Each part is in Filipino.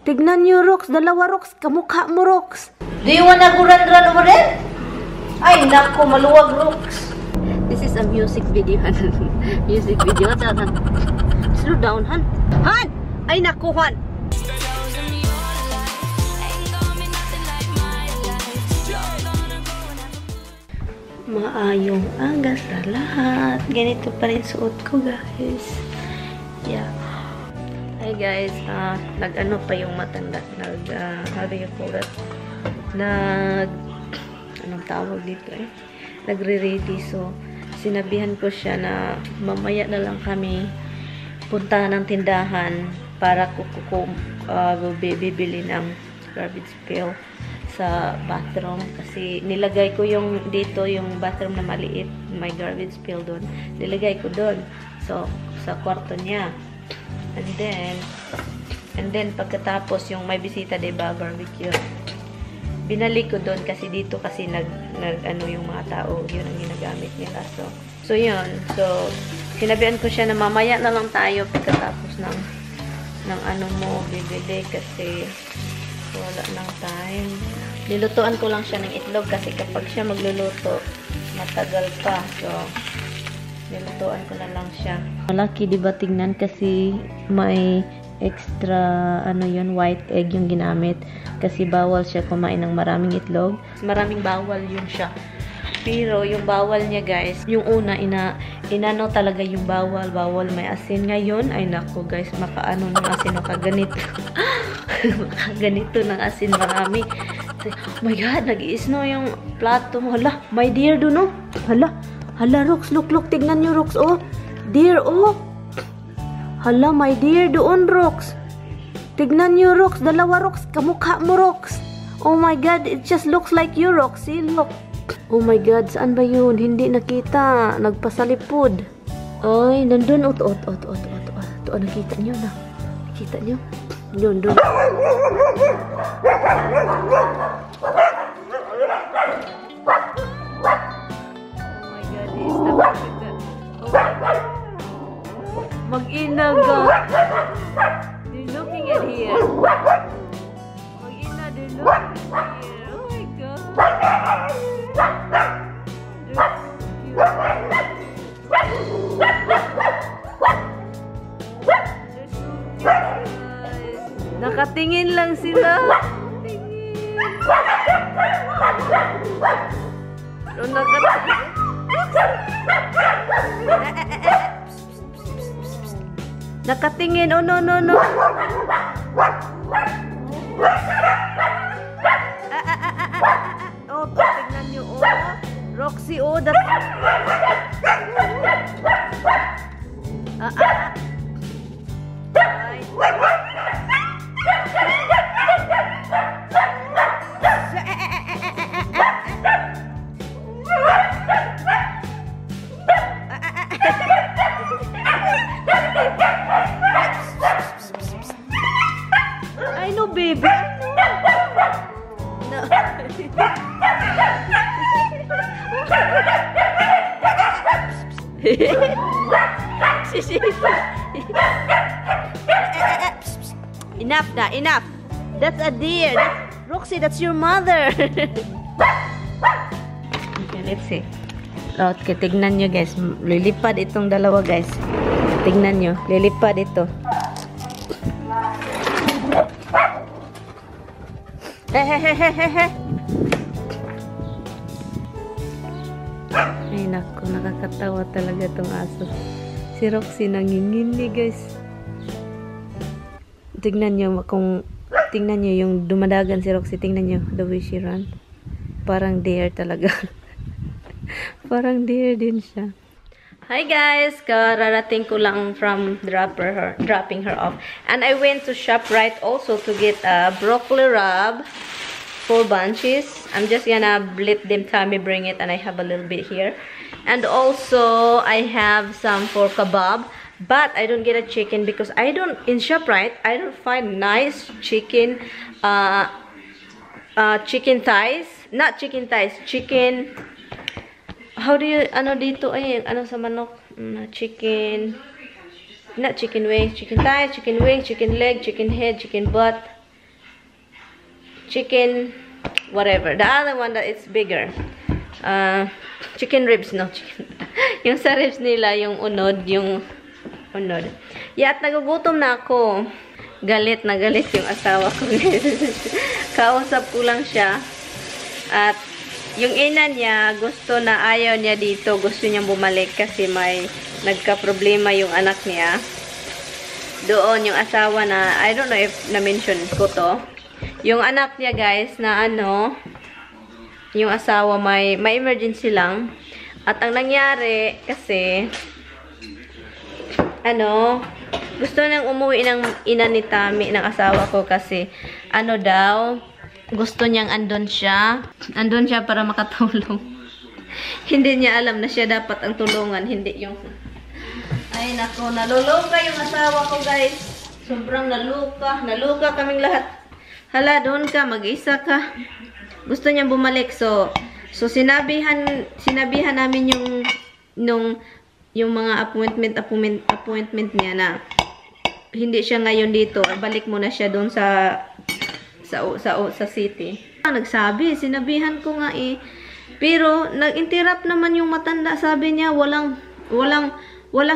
Tignan nyo, Rox. Dalawa, Rox. Kamukha mo, Rox. Do you wanna go run over there? Ay, nako, maluwag, Rox. This is a music video, Han. Music video. What's that, Han? Slow down, Han. Han! Ay, nako, Han. Maayong aga sa lahat. Ganito pa rin suot ko, guys. Yeah. Hi, guys. Nag-ano pa yung matanda. How do you call it? Anong tawag dito eh? Nagre-ready. So, sinabihan ko siya na mamaya na lang kami punta ng tindahan para bibili ng garbage pail sa bathroom. Kasi nilagay ko yung dito, yung bathroom na maliit. May garbage pail doon. Nilagay ko doon. So, sa kwarto niya. And then pagkatapos yung may bisita, diba, barbecue. Binalik ko doon kasi dito kasi ano yung mga tao, yun ang ginagamit nila. So yun. So, sinabihan ko siya na mamaya na lang tayo pagkatapos ng ano mo, bibili kasi wala ng time. Nilutuan ko lang siya ng itlog kasi kapag siya magluluto, matagal pa. So, nilutuan ko na lang siya. Malaki, diba, tingnan kasi may extra, ano yun, white egg yung ginamit. Kasi bawal siya kumain ng maraming itlog. Maraming bawal yun siya. Pero yung bawal niya, guys, yung una, inano talaga yung bawal. Bawal may asin. Ngayon, ay nako, guys, makaano ng asin, makaganito. Makaganito ng asin, marami. Oh my God, nag-iisno yung plato mo. Hala, my dear do, no? Hala, Rox, look, tignan nyo, Rox, oh. Dear, oh. Hala, my dear, doon, Rox. Tignan nyo, Rox. Dalawa, Rox. Kamukha mo, Rox. Oh my God, it just looks like you, Rox. See, look. Oh my God, saan ba yun? Hindi nakita. Nagpasalipod. Ay, nandun. Ito, nakita nyo na. Nakita nyo? Yun, doon. Mag-ina ka. They're looking at here. Mag-ina, they're looking at here. Oh my God. Nakatingin lang sila. Tingin. Nakatingin. Nakatingin. Oh, no. Oh, tingnan nyo. Oh, Roxy, oh, I know, baby. No. Enough. That's a deer. Roxy, that's your mother. Okay, let's see. Okay, tignan nyo, guys. Lilipad itong dalawa, guys. Tignan nyo. Lilipad ito. Hehehehehe. Ay, naku. Nakakatawa talaga itong aso. Si Roxy nangingini, guys. Tignan nyo yung dumadagan si Roxy. Tignan nyo the way she run. Parang deer talaga. Parang deer din siya. Hi guys! Kararating ko lang from dropping her off. And I went to ShopRite also to get a broccoli rub. 4 bunches. I'm just gonna let them tell me bring it, and I have a little bit here. And also, I have some for kebab. But I don't get a chicken because in ShopRite, I don't find nice chicken, chicken thighs. Not chicken thighs, chicken, how do you, ano dito, ay, ano sa manok? Chicken, not chicken wings, chicken thighs, chicken wings, chicken leg, chicken head, chicken butt. chicken, whatever. The other one that is bigger. Chicken ribs, no? Yung sa ribs nila, yung unod, yung unod. Yeah, at nagugutom na ako. Galit na galit yung asawa ko. Kausap ko lang siya. At yung ina niya, gusto na ayaw niya dito. Gusto niyang bumalik kasi may nagka-problema yung anak niya. Doon yung asawa na, I don't know if na-mention ko to. Yung anak niya guys, na ano, yung asawa may emergency lang. At ang nangyari kasi, ano, gusto nang umuwi ng ina ni Tami, ng asawa ko kasi, ano daw, gusto niyang andun siya para makatulong. Hindi niya alam na siya dapat ang tulungan, hindi yung, ay nako, naluluka yung asawa ko guys. Sobrang naluka kaming lahat. Hala, doon ka, mag-isa ka. Gusto niyang bumalik, so sinabihan namin yung mga appointment niya na hindi siya ngayon dito, balik muna siya doon sa city. Nagsabi, sinabihan ko nga eh. Pero nag-interrupt naman yung matanda, sabi niya walang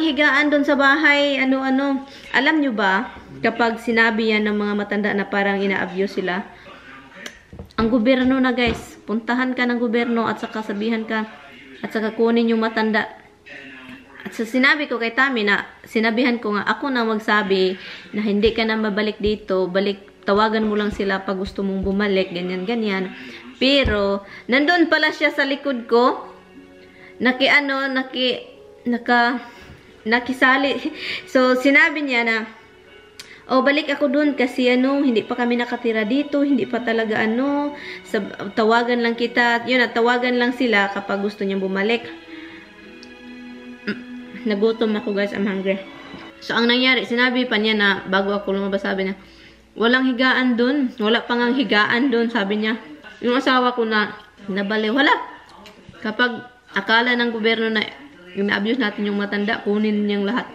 higaan doon sa bahay, ano-ano. Alam nyo ba, kapag sinabi yan ng mga matanda na parang ina-abuse sila, ang gobyerno na guys, puntahan ka ng gobyerno at saka sabihan ka, at saka kunin yung matanda. At so, sinabi ko kay Tami na, sinabihan ko nga, ako na magsabi na hindi ka na mabalik dito, tawagan mo lang sila pag gusto mong bumalik, ganyan. Pero, nandun pala siya sa likod ko, nakisali. So, sinabi niya na, oh, balik ako dun kasi hindi pa kami nakatira dito, hindi pa talaga tawagan lang kita. Yun, tawagan lang sila kapag gusto niyang bumalik. Nagutom ako guys, I'm hungry. So, ang nangyari, sinabi pa niya na, bago ako lumabas, sabi niya, walang higaan dun, wala pang ang higaan dun, sabi niya. Yung asawa ko na, nabaliw, wala. Kapag akala ng gobyerno na, ina-abuse natin yung matanda, kunin niyang lahat.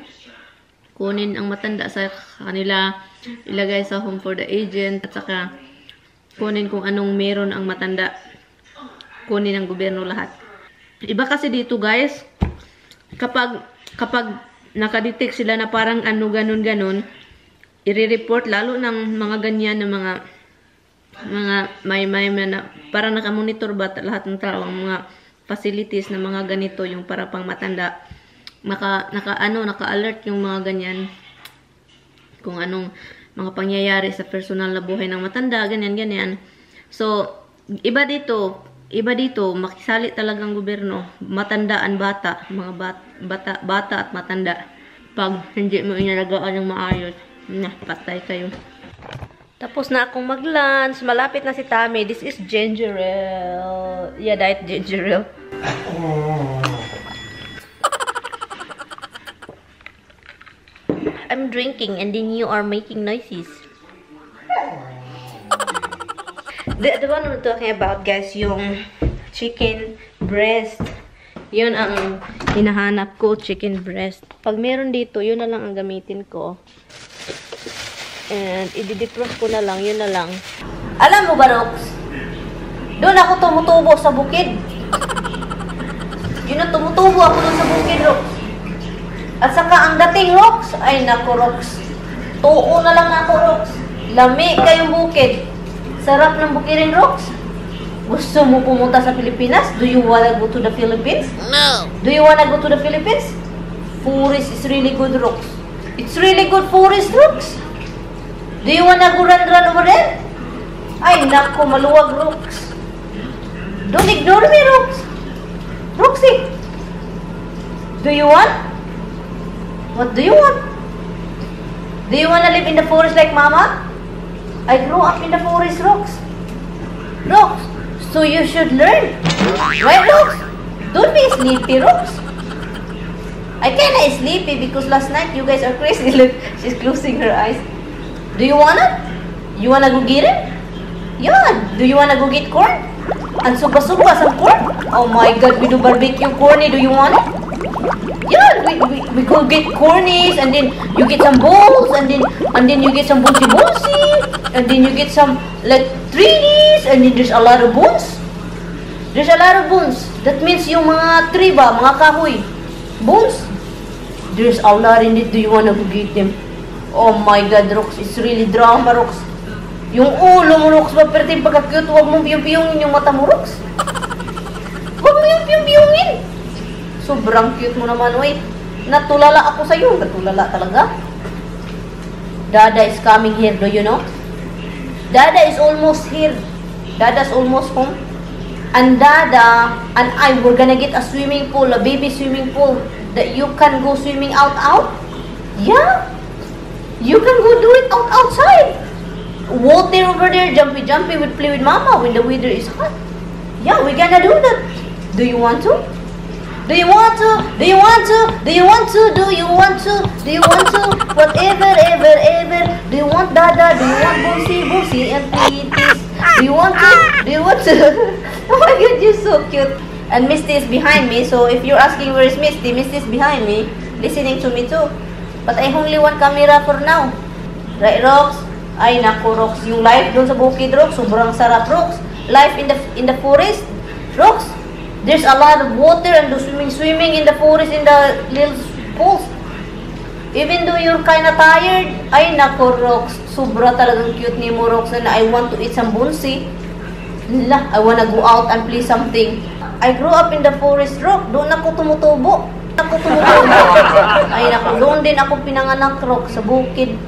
Kunin ang matanda sa kanila, ilagay sa home for the agent, at saka kunin kung anong meron ang matanda. Kunin ng gobyerno lahat. Iba kasi dito guys, kapag nakadetect sila na parang ganun, i-report lalo ng mga ganyan na mga may na parang nakamonitor ba lahat ng tao ang mga facilities na mga ganito yung para pang matanda. Naka-alert yung mga ganyan kung anong mga pangyayari sa personal na buhay ng matanda, ganyan. So, iba dito, makisali talagang gobyerno, matandaan bata, mga bata at matanda. Pag hindi mo inalagaan ng maayos, patay kayo. Tapos na akong mag-lunch, malapit na si Tami. This is ginger ale. Yeah, diet ginger ale. I'm drinking and then you are making noises. The one I'm talking about, guys, yung chicken breast. Yun ang hinahanap ko, chicken breast. Pag meron dito, yun na lang ang gamitin ko. And i-defrost ko na lang, yun na lang. Alam mo ba, Rox? Doon ako tumutubo sa bukid. Yun na, tumutubo ako doon sa bukid, Rox. At saka ang dating, Rox, ay naku, Rox. Tuo na lang ako, Rox. Lami kayong bukid. Sarap ng bukirin, Rox. Gusto mo pumunta sa Pilipinas? Do you wanna go to the Philippines? No. Do you wanna go to the Philippines? Forest is really good, Rox. It's really good forest, Rox. Do you wanna go run over there? Ay, naku, maluwag, Rox. Don't ignore me, Rox. Roxy. Do you want? What do you want? Do you wanna live in the forest like Mama? I grew up in the forest, Rox. Rox, so you should learn. Right, Rox? Don't be sleepy, Rox. I kinda sleepy because last night you guys are crazy. Look, she's closing her eyes. Do you wanna? You wanna go get it? Yeah. Do you wanna go get corn? And suba-suba some corn? Oh my God, we do barbecue corny. Do you want it? Yeah, we go get cornies, and then you get some balls, and then you get some bulsi, and then you get some like trees, and there's a lot of bones. There's a lot of bones. That means yung mga tree ba, mga kahoy. Bones. There's a lot in it. Do you wanna go get them? Oh my God, Rox. It's really drama, Rox. Yung ulo mo, Rox, ba, pero yung pagka-cute, huwag mong piyong-piyongin yung mata mo, Rox. Huwag mo yung piyong-piyongin. Sobrang cute mo naman, wait. Natulala ako sa'yo. Natulala talaga. Dada is coming here, do you know? Dada is almost here. Dada's almost home. And Dada and I, we're gonna get a swimming pool, a baby swimming pool that you can go swimming out. Yeah. You can go do it outside. Water over there, jumpy, we'd play with Mama when the weather is hot. Yeah, we're gonna do that. Do you want to? Do you want to? Do you want to? Do you want to? Do you want to? Do you want to? Whatever, ever. Do you want Dada? Do you want Bossy, and Pitis? Do you want to? Do you want to? Oh my God, you're so cute. And Misty is behind me, so if you're asking where is Misty, Misty is behind me, listening to me too. But I only want camera for now. Right, Rox? Ay, naku, Rox. Yung life doon sa bukid, Rox, sobrang sarap, Rox. Life in the forest, Rox. There's a lot of water and swimming in the forest, in the little pools. Even though you're kind of tired, ay, naku, Rox. Sobra talagang cute ni mo, Rox. And I want to eat some bonsai. I wanna go out and play something. I grew up in the forest, Rox. Doon ako tumutubo. Ay, naku, doon din ako pinanganak, Rox, sa bukid.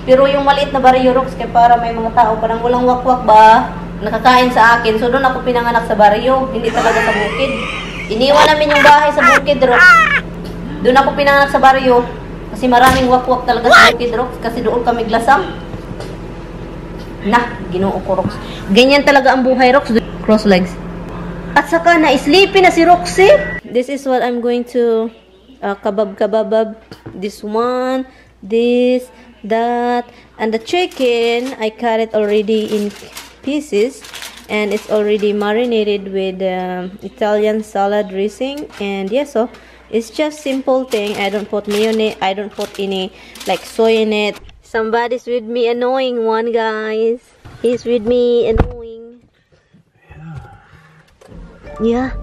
Pero yung maliit na baryo, Rox, kaya para may mga tao, parang walang wakwak ba, nakakain sa akin. So, doon ako pinanganak sa baryo, hindi talaga sa bukid. Iniwan namin yung bahay sa bukid, Rox. Doon ako pinanganak sa baryo, kasi maraming wakwak talaga sa bukid, Rox, kasi doon kami glasam. Nah, ginoo ko, Rox. Ganyan talaga ang buhay, Rox. Cross legs. At saka, na-sleepy na si Roxy. This is what I'm going to kabab. This one, this, that, and the chicken, I cut it already in pieces, and it's already marinated with Italian salad dressing. And yeah, so it's just simple thing. I don't put mayonnaise, I don't put any like soy in it. Somebody's with me, annoying one, guys. He's with me, annoying. Yeah.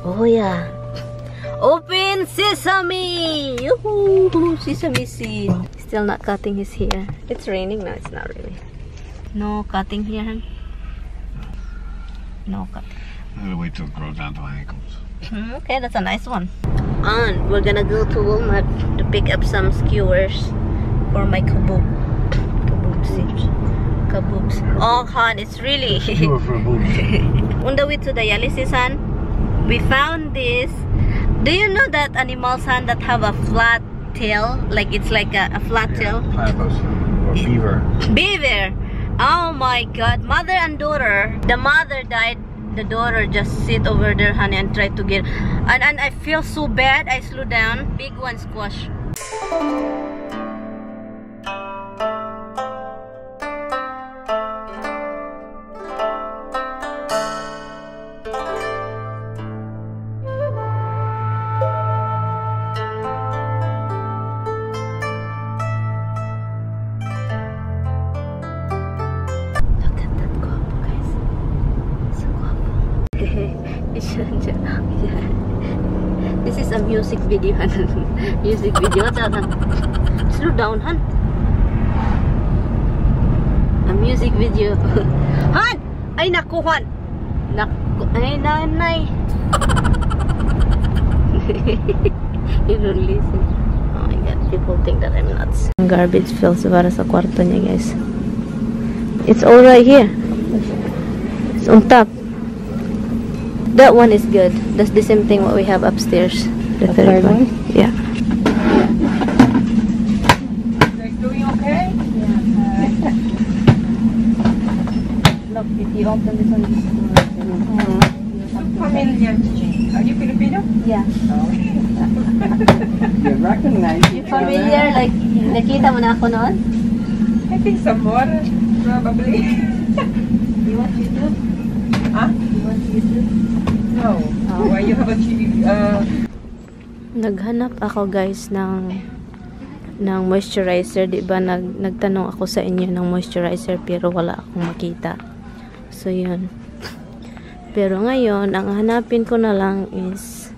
Oh yeah. Open sesame! Yoo-hoo! Sesame seed. Still not cutting his hair. It's raining now. It's not really. No cutting here, huh? No cutting. I'm gonna wait till it grows down to my ankles. Okay, that's a nice one. And we're gonna go to Walmart to pick up some skewers for my kaboobs. Oh, hon, it's really. On the way to dialysis, hon, we found this. Do you know that animals, hon, that have a flat tail? Like it's like a flat tail? Platypus or beaver. Beaver! Oh my God, mother and daughter. The mother died. The daughter just sit over there, honey, and try to get. And I feel so bad. I slow down. Big one squash. This is a music video. Music video. Slow down, Han. A music video. Han! Ay, naku, Han! Naku, ay, nanay. You don't listen. Oh my God, people think that I'm nuts. Garbage fills para sa kwarto niya, guys. It's all right here. It's on top. That one is good. That's the same thing what we have upstairs. The third one. Yeah. You guys doing okay? Yeah. Look, if you open this one, Familiar. Are you Filipino? yeah. No. You recognize You familiar? Like, nakita mo na ako noon? I think some more, probably. You want YouTube? Huh? You want YouTube? No. Oh. Why you have a TV? Naghanap ako, guys, ng ng moisturizer. Diba nagtanong ako sa inyo ng moisturizer pero wala akong makita. So yun. Pero ngayon, ang hanapin ko na lang is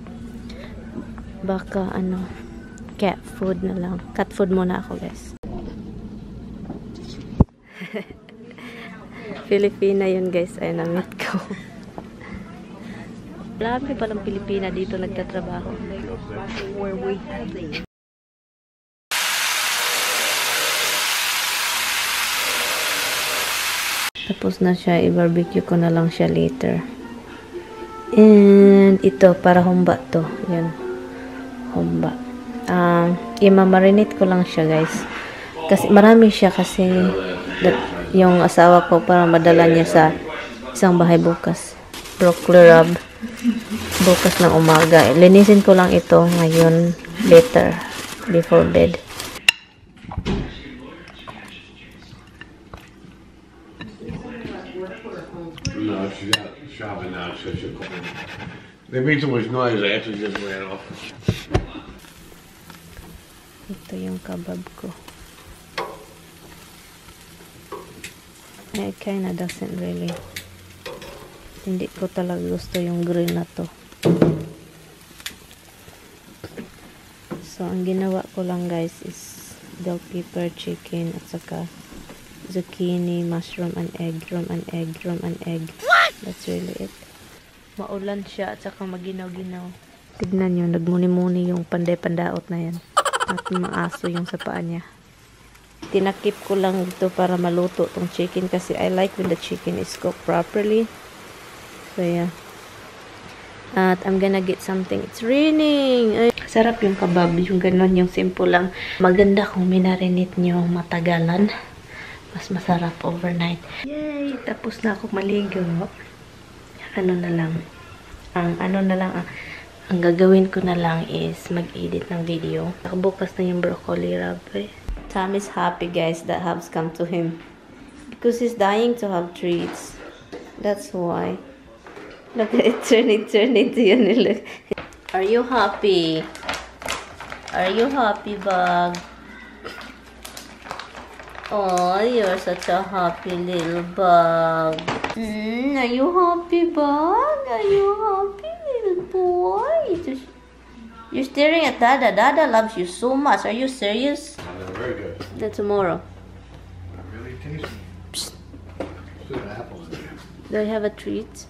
baka cat food na lang. Cat food muna ako, guys. Filipina yun, guys. Ay, na-meet ko. Marami palang Pilipina dito nagtatrabaho. Tapos na siya. I-barbecue ko na lang siya later. And ito, para humba to. Yan. Humba. I-marinate ko lang siya, guys. Kasi marami siya kasi yung asawa ko para madala niya sa isang bahay bukas. Broccoli rub. Bukas ng umaga. Linisin ko lang ito ngayon later before bed. No, she's out shopping now, so she'll call me. They made so much noise, I actually just ran off. Ito yung kabab ko. It kinda doesn't really. Hindi ko talaga gusto yung grill na to. So, ang ginawa ko lang, guys, is bell pepper, chicken, at saka zucchini, mushroom, and egg. What? That's really it. Maulan siya at saka maginaw-ginaw. Tignan nyo, nagmuni-muni yung panday-pandaot na yan. At maaso yung sa paa niya. Tinakip ko lang dito para maluto tong chicken kasi I like when the chicken is cooked properly. So, yeah. At I'm gonna get something. It's raining! Ay, sarap yung kabab. Yung ganon, yung simple lang. Maganda kung minarinate nyo matagalan. Mas masarap overnight. Yay! Tapos na ako maligo. Ang gagawin ko na lang is mag-edit ng video. Nakabukas na yung broccoli rub. Tom is happy, guys, that has come to him. Because he's dying to have treats. That's why. Look at it, turn into you. Look. Are you happy? Are you happy, Bug? Oh, you're such a happy little bug. Are you happy, Bug? Are you happy, little boy? You're staring at Dada. Dada loves you so much. Are you serious? Very good. Then tomorrow. Really tasty. Still got apples in there. Do I have a treat?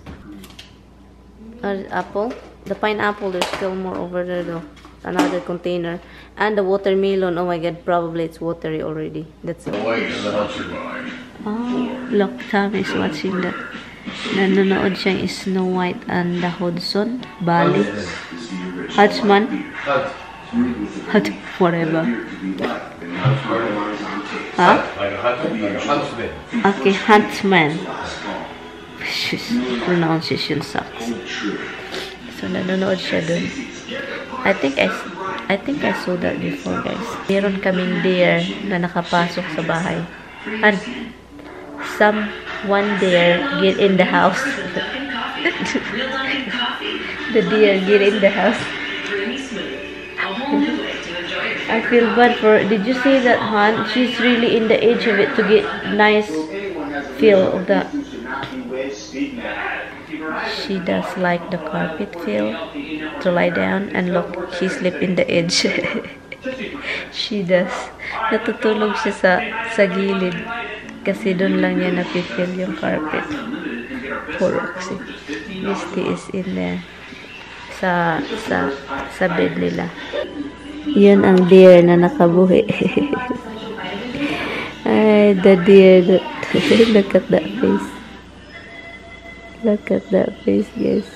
Apple? The pineapple, there's still more over there though. Another container. And the watermelon. Oh my god, probably it's watery already. That's it. Oh, look, Tom is watching that. Nanonood siyang Snow White and the Hudson Valley. Huntsman? Whatever. Huh? Like a huntsman. Okay, Huntsman. Pronunciation sucks. So, nanonood siya dun. I think I saw that before, guys. Meron kaming deer na nakapasok sa bahay. And someone there get in the house. The deer get in the house. I feel bad for. Did you see that hunt? She's really in the edge of it to get nice feel of the. She does like the carpet feel to lie down and look. She sleep in the edge. She does. Natutulog siya sa gilid kasi doon lang niya napifeel yung carpet. Poor Roxy. Misty is in there sa bed nila. Yun ang deer na nakabuhi. Ay, the deer. Look at that face. Look at that face, guys.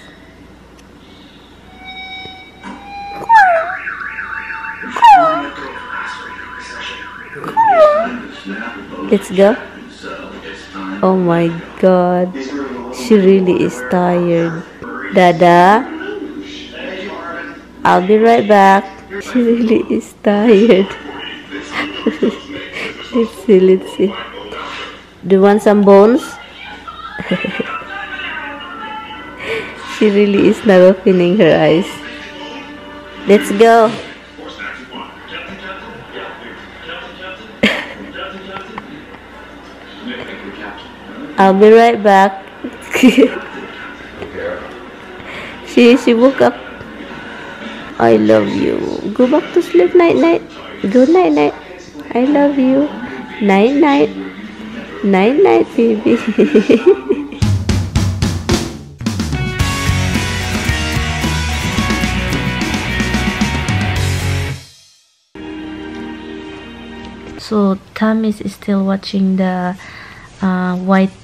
Let's go. Oh my god. She really is tired. Dada, I'll be right back. She really is tired. Let's see. Do you want some bones? She really is not opening her eyes. Let's go. I'll be right back. She woke up. I love you. Go back to sleep. Night night. Good night night. I love you. Night night. Night night, baby. So Tamis is still watching the white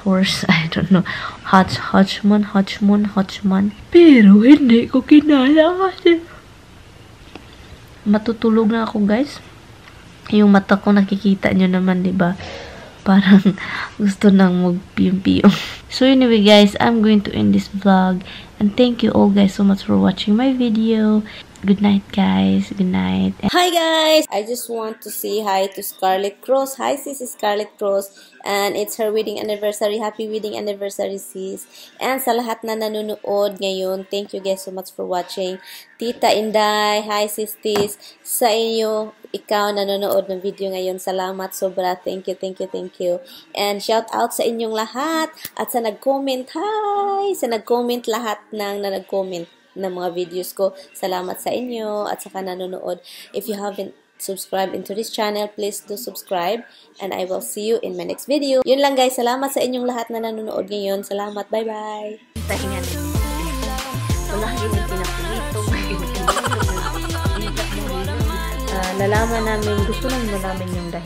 horse. I don't know. Hodgman. Pero hindi ko kinaya kasi matutulog na ako, guys. Yung mata ko nakikita nyo naman, diba? Parang gusto nang magpiyong-piyong. So anyway, guys, I'm going to end this vlog. And thank you all guys so much for watching my video. Good night, guys. Good night. Hi, guys. I just want to say hi to Scarlett Cross. Hi, sis, Scarlett Cross. And it's her wedding anniversary. Happy wedding anniversary, sis. And sa lahat na nanonood ngayon, thank you guys so much for watching. Tita Inday, hi, sis, tis. Sa inyo, ikaw nanonood ng video ngayon. Salamat sobra. Thank you. And shout out sa inyong lahat. At sa nag-comment, hi! Sa nag-comment lahat ng nag-comment ng mga videos ko. Salamat sa inyo at saka nanonood. If you haven't subscribed into this channel, please do subscribe and I will see you in my next video. Yun lang, guys. Salamat sa inyong lahat na nanonood ngayon. Salamat. Bye-bye. Tahingan. Wala rin yung pinapilito. Nalaman namin, gusto namin malaman yung dahil.